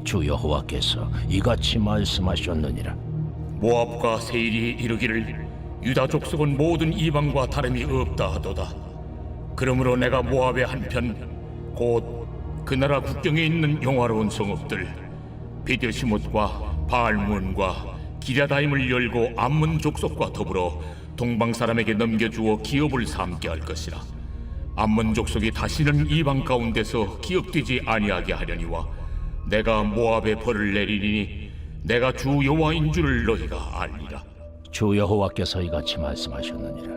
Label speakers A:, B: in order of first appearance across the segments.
A: 주 여호와께서 이같이 말씀하셨느니라.
B: 모압과 세일이 이르기를 유다 족속은 모든 이방과 다름이 없다 하도다. 그러므로 내가 모압의 한편 곧 그 나라 국경에 있는 영화로운 성읍들 베드시못과 바알문과 기랴다임을 열고 암몬 족속과 더불어 동방 사람에게 넘겨주어 기업을 삼게 할 것이라. 암몬 족속이 다시는 이방 가운데서 기업되지 아니하게 하려니와 내가 모압에 벌을 내리니 내가 주 여호와인 줄을 너희가 알리라.
A: 주 여호와께서 이같이 말씀하셨느니라.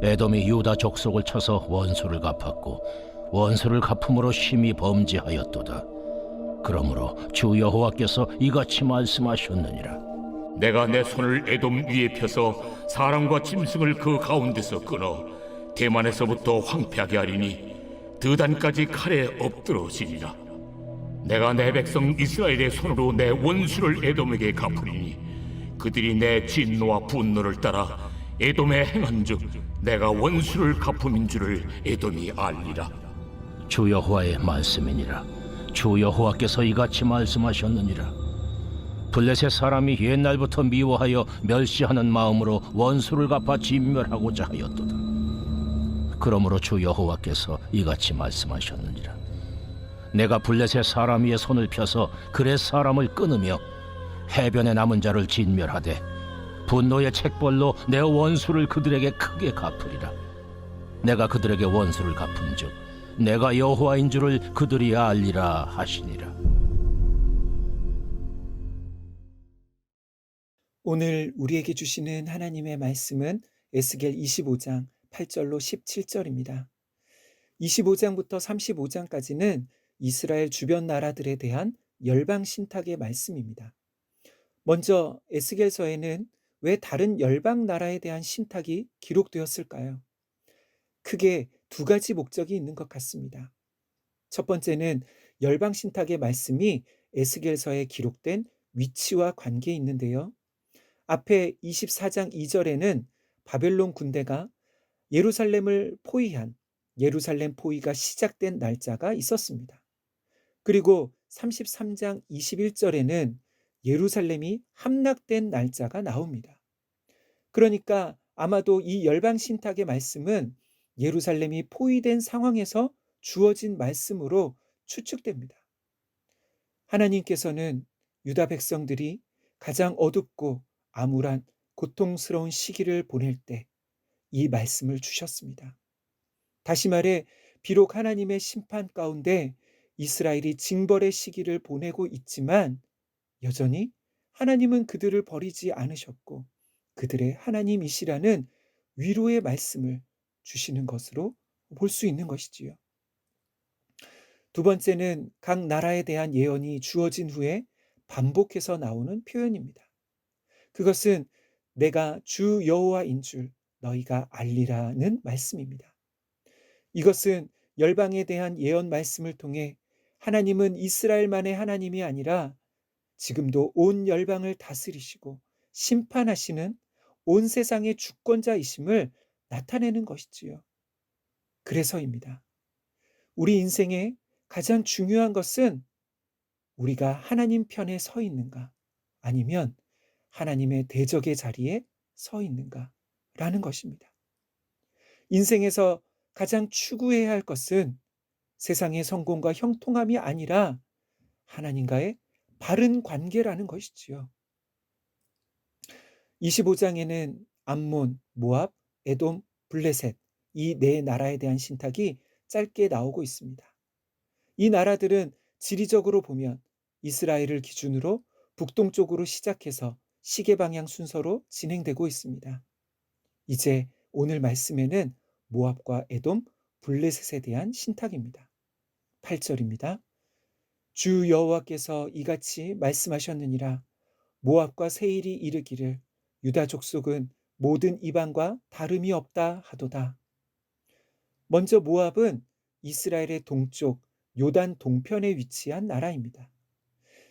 A: 에돔이 유다 족속을 쳐서 원수를 갚았고 원수를 갚음으로 심히 범죄하였도다. 그러므로 주 여호와께서 이같이 말씀하셨느니라.
B: 내가 내 손을 에돔 위에 펴서 사람과 짐승을 그 가운데서 끊어 대만에서부터 황폐하게 하리니 드단까지 칼에 엎드러지리라. 내가 내 백성 이스라엘의 손으로 내 원수를 에돔에게 갚으리니 그들이 내 진노와 분노를 따라 에돔에 행한즉 내가 원수를 갚음인 줄을 에돔이 알리라.
A: 주 여호와의 말씀이니라. 주 여호와께서 이같이 말씀하셨느니라. 블레셋 사람이 옛날부터 미워하여 멸시하는 마음으로 원수를 갚아 진멸하고자 하였도다. 그러므로 주 여호와께서 이같이 말씀하셨느니라. 내가 블레셋 사람 위에 손을 펴서 그렛 사람을 끊으며 해변에 남은 자를 진멸하되 분노의 책벌로 내 원수를 그들에게 크게 갚으리라. 내가 그들에게 원수를 갚은즉 내가 여호와인 줄을 그들이 알리라 하시니라.
C: 오늘 우리에게 주시는 하나님의 말씀은 에스겔 25장 8절로 17절입니다. 25장부터 35장까지는 이스라엘 주변 나라들에 대한 열방 신탁의 말씀입니다. 먼저 에스겔서에는 왜 다른 열방 나라에 대한 신탁이 기록되었을까요? 크게 두 가지 목적이 있는 것 같습니다. 첫 번째는 열방 신탁의 말씀이 에스겔서에 기록된 위치와 관계에 있는데요. 앞에 24장 2절에는 바벨론 군대가 예루살렘을 포위한 예루살렘 포위가 시작된 날짜가 있었습니다. 그리고 33장 21절에는 예루살렘이 함락된 날짜가 나옵니다. 그러니까 아마도 이 열방 신탁의 말씀은 예루살렘이 포위된 상황에서 주어진 말씀으로 추측됩니다. 하나님께서는 유다 백성들이 가장 어둡고 암울한 고통스러운 시기를 보낼 때 이 말씀을 주셨습니다. 다시 말해 비록 하나님의 심판 가운데 이스라엘이 징벌의 시기를 보내고 있지만 여전히 하나님은 그들을 버리지 않으셨고 그들의 하나님이시라는 위로의 말씀을 주시는 것으로 볼 수 있는 것이지요. 두 번째는 각 나라에 대한 예언이 주어진 후에 반복해서 나오는 표현입니다. 그것은 내가 주 여호와인 줄 너희가 알리라는 말씀입니다. 이것은 열방에 대한 예언 말씀을 통해 하나님은 이스라엘만의 하나님이 아니라 지금도 온 열방을 다스리시고 심판하시는 온 세상의 주권자이심을 나타내는 것이지요. 그래서입니다. 우리 인생에 가장 중요한 것은 우리가 하나님 편에 서 있는가 아니면 하나님의 대적의 자리에 서 있는가라는 것입니다. 인생에서 가장 추구해야 할 것은 세상의 성공과 형통함이 아니라 하나님과의 바른 관계라는 것이지요. 25장에는 암몬, 모압, 에돔, 블레셋 이 네 나라에 대한 신탁이 짧게 나오고 있습니다. 이 나라들은 지리적으로 보면 이스라엘을 기준으로 북동쪽으로 시작해서 시계 방향 순서로 진행되고 있습니다. 이제 오늘 말씀에는 모압과 에돔, 블레셋에 대한 신탁입니다. 8절입니다. 주 여호와께서 이같이 말씀하셨느니라. 모압과 세일이 이르기를 유다 족속은 모든 이방과 다름이 없다 하도다. 먼저 모압은 이스라엘의 동쪽 요단 동편에 위치한 나라입니다.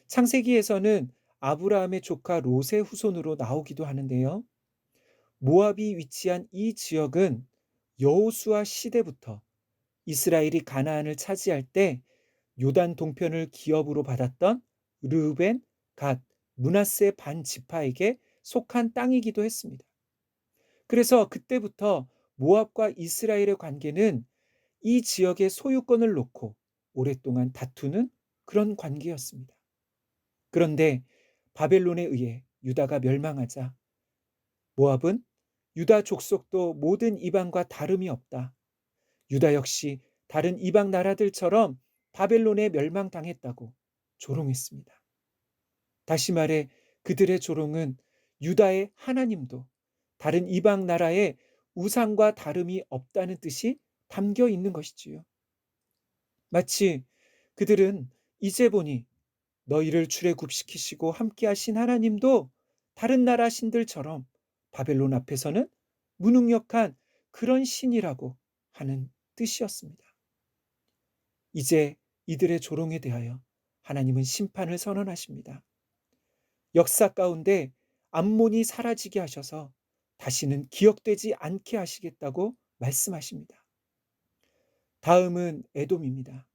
C: 창세기에서는 아브라함의 조카 롯의 후손으로 나오기도 하는데요. 모압이 위치한 이 지역은 여호수아 시대부터 이스라엘이 가나안을 차지할 때 요단 동편을 기업으로 받았던 르우벤, 갓, 므낫세 반 지파에게 속한 땅이기도 했습니다. 그래서 그때부터 모압과 이스라엘의 관계는 이 지역의 소유권을 놓고 오랫동안 다투는 그런 관계였습니다. 그런데 바벨론에 의해 유다가 멸망하자 모압은 유다 족속도 모든 이방과 다름이 없다. 유다 역시 다른 이방 나라들처럼 바벨론에 멸망당했다고 조롱했습니다. 다시 말해 그들의 조롱은 유다의 하나님도 다른 이방 나라의 우상과 다름이 없다는 뜻이 담겨 있는 것이지요. 마치 그들은 이제 보니 너희를 출애굽시키시고 함께 하신 하나님도 다른 나라 신들처럼 바벨론 앞에서는 무능력한 그런 신이라고 하는 뜻이었습니다. 이제 이들의 조롱에 대하여 하나님은 심판을 선언하십니다. 역사 가운데 암몬이 사라지게 하셔서 다시는 기억되지 않게 하시겠다고 말씀하십니다. 다음은 에돔입니다.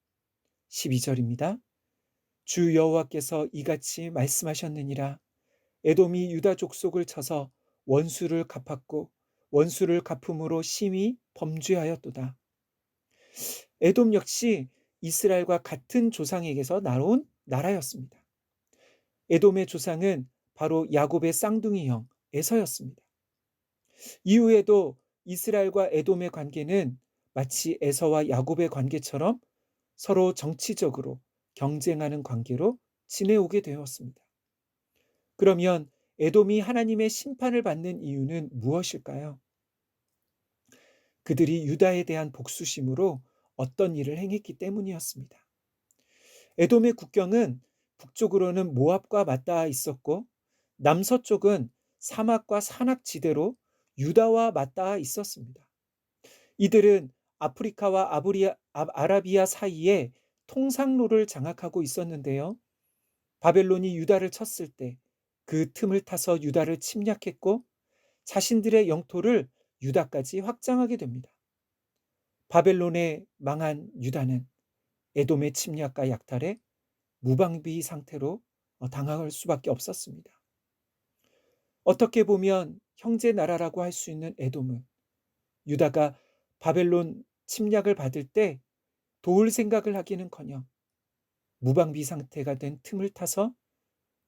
C: 12절입니다. 주 여호와께서 이같이 말씀하셨느니라. 에돔이 유다 족속을 쳐서 원수를 갚았고 원수를 갚음으로 심히 범죄하였도다. 에돔 역시 이스라엘과 같은 조상에게서 나온 나라였습니다. 에돔의 조상은 바로 야곱의 쌍둥이 형 에서였습니다. 이후에도 이스라엘과 에돔의 관계는 마치 에서와 야곱의 관계처럼 서로 정치적으로 경쟁하는 관계로 지내오게 되었습니다. 그러면 에돔이 하나님의 심판을 받는 이유는 무엇일까요? 그들이 유다에 대한 복수심으로 어떤 일을 행했기 때문이었습니다. 에돔의 국경은 북쪽으로는 모압과 맞닿아 있었고 남서쪽은 사막과 산악지대로 유다와 맞닿아 있었습니다. 이들은 아프리카와 아라비아 사이에 통상로를 장악하고 있었는데요. 바벨론이 유다를 쳤을 때 그 틈을 타서 유다를 침략했고 자신들의 영토를 유다까지 확장하게 됩니다. 바벨론에 망한 유다는 에돔의 침략과 약탈에 무방비 상태로 당할 수밖에 없었습니다. 어떻게 보면 형제 나라라고 할 수 있는 에돔은 유다가 바벨론 침략을 받을 때 도울 생각을 하기는커녕 무방비 상태가 된 틈을 타서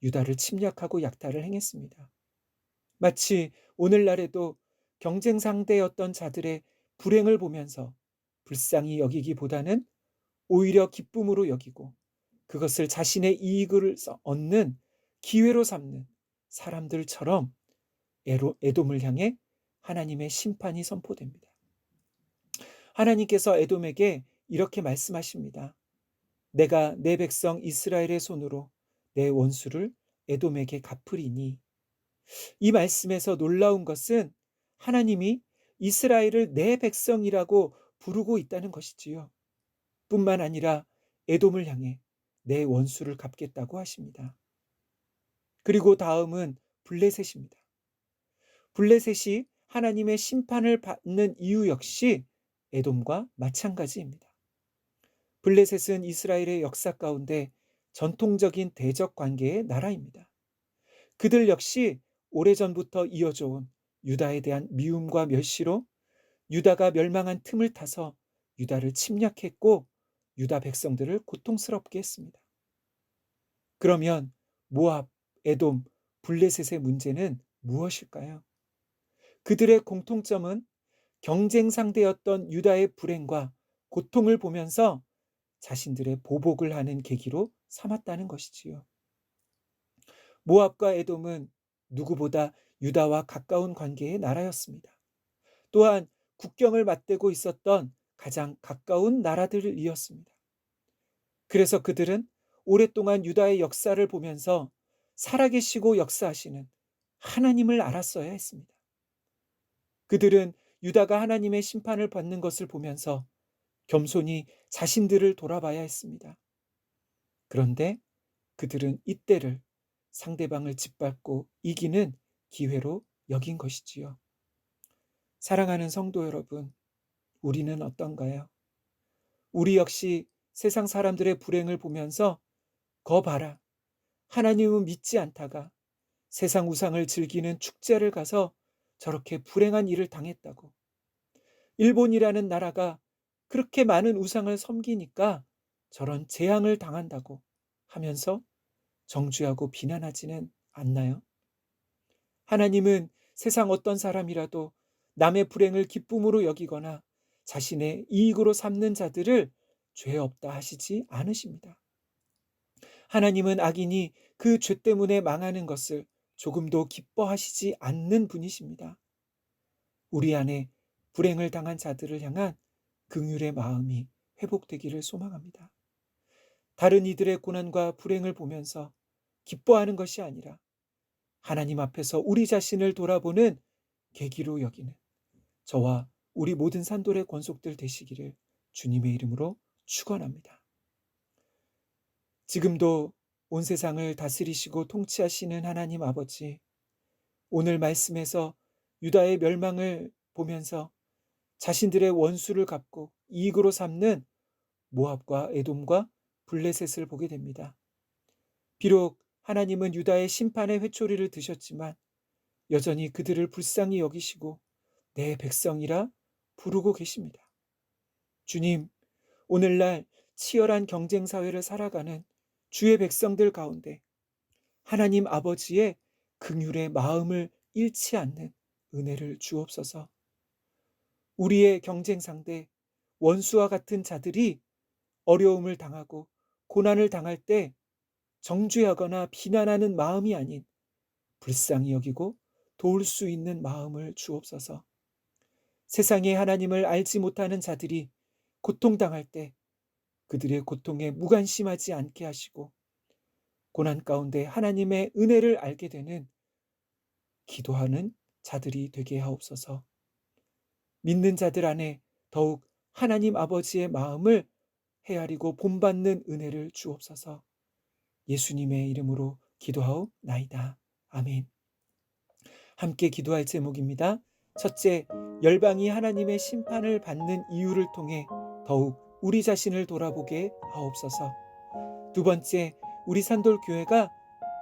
C: 유다를 침략하고 약탈을 행했습니다. 마치 오늘날에도 경쟁 상대였던 자들의 불행을 보면서 불쌍히 여기기보다는 오히려 기쁨으로 여기고 그것을 자신의 이익을 얻는 기회로 삼는 사람들처럼 에돔을 향해 하나님의 심판이 선포됩니다. 하나님께서 에돔에게 이렇게 말씀하십니다. 내가 내 백성 이스라엘의 손으로 내 원수를 에돔에게 갚으리니. 이 말씀에서 놀라운 것은 하나님이 이스라엘을 내 백성이라고 부르고 있다는 것이지요. 뿐만 아니라 에돔을 향해 내 원수를 갚겠다고 하십니다. 그리고 다음은 블레셋입니다. 블레셋이 하나님의 심판을 받는 이유 역시 에돔과 마찬가지입니다. 블레셋은 이스라엘의 역사 가운데 전통적인 대적 관계의 나라입니다. 그들 역시 오래전부터 이어져 온 유다에 대한 미움과 멸시로 유다가 멸망한 틈을 타서 유다를 침략했고 유다 백성들을 고통스럽게 했습니다. 그러면 모압, 에돔, 블레셋의 문제는 무엇일까요? 그들의 공통점은 경쟁 상대였던 유다의 불행과 고통을 보면서 자신들의 보복을 하는 계기로 삼았다는 것이지요. 모압과 에돔은 누구보다 유다와 가까운 관계의 나라였습니다. 또한 국경을 맞대고 있었던 가장 가까운 나라들이었습니다. 그래서 그들은 오랫동안 유다의 역사를 보면서 살아계시고 역사하시는 하나님을 알았어야 했습니다. 그들은 유다가 하나님의 심판을 받는 것을 보면서 겸손히 자신들을 돌아봐야 했습니다. 그런데 그들은 이때를 상대방을 짓밟고 이기는 기회로 여긴 것이지요. 사랑하는 성도 여러분, 우리는 어떤가요? 우리 역시 세상 사람들의 불행을 보면서 거 봐라, 하나님은 믿지 않다가 세상 우상을 즐기는 축제를 가서 저렇게 불행한 일을 당했다고, 일본이라는 나라가 그렇게 많은 우상을 섬기니까 저런 재앙을 당한다고 하면서 정죄하고 비난하지는 않나요? 하나님은 세상 어떤 사람이라도 남의 불행을 기쁨으로 여기거나 자신의 이익으로 삼는 자들을 죄 없다 하시지 않으십니다. 하나님은 악인이 그 죄 때문에 망하는 것을 조금도 기뻐하시지 않는 분이십니다. 우리 안에 불행을 당한 자들을 향한 긍휼의 마음이 회복되기를 소망합니다. 다른 이들의 고난과 불행을 보면서 기뻐하는 것이 아니라 하나님 앞에서 우리 자신을 돌아보는 계기로 여기는 저와 우리 모든 산돌의 권속들 되시기를 주님의 이름으로 축원합니다. 지금도 온 세상을 다스리시고 통치하시는 하나님 아버지, 오늘 말씀에서 유다의 멸망을 보면서 자신들의 원수를 갚고 이익으로 삼는 모압과 에돔과 블레셋을 보게 됩니다. 비록 하나님은 유다의 심판의 회초리를 드셨지만 여전히 그들을 불쌍히 여기시고 내 백성이라 부르고 계십니다. 주님, 오늘날 치열한 경쟁 사회를 살아가는 주의 백성들 가운데 하나님 아버지의 긍휼의 마음을 잃지 않는 은혜를 주옵소서. 우리의 경쟁 상대 원수와 같은 자들이 어려움을 당하고 고난을 당할 때 정죄하거나 비난하는 마음이 아닌 불쌍히 여기고 도울 수 있는 마음을 주옵소서. 세상에 하나님을 알지 못하는 자들이 고통당할 때 그들의 고통에 무관심하지 않게 하시고 고난 가운데 하나님의 은혜를 알게 되는 기도하는 자들이 되게 하옵소서. 믿는 자들 안에 더욱 하나님 아버지의 마음을 헤아리고 본받는 은혜를 주옵소서. 예수님의 이름으로 기도하옵나이다. 아멘. 함께 기도할 제목입니다. 첫째, 열방이 하나님의 심판을 받는 이유를 통해 더욱 우리 자신을 돌아보게 하옵소서. 두 번째, 우리 산돌교회가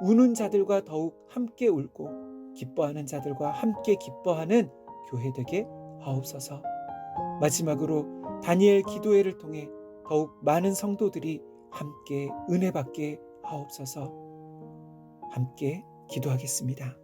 C: 우는 자들과 더욱 함께 울고 기뻐하는 자들과 함께 기뻐하는 교회 되게 하옵소서. 마지막으로 다니엘 기도회를 통해 더욱 많은 성도들이 함께 은혜 받게 하옵소서. 함께 기도하겠습니다.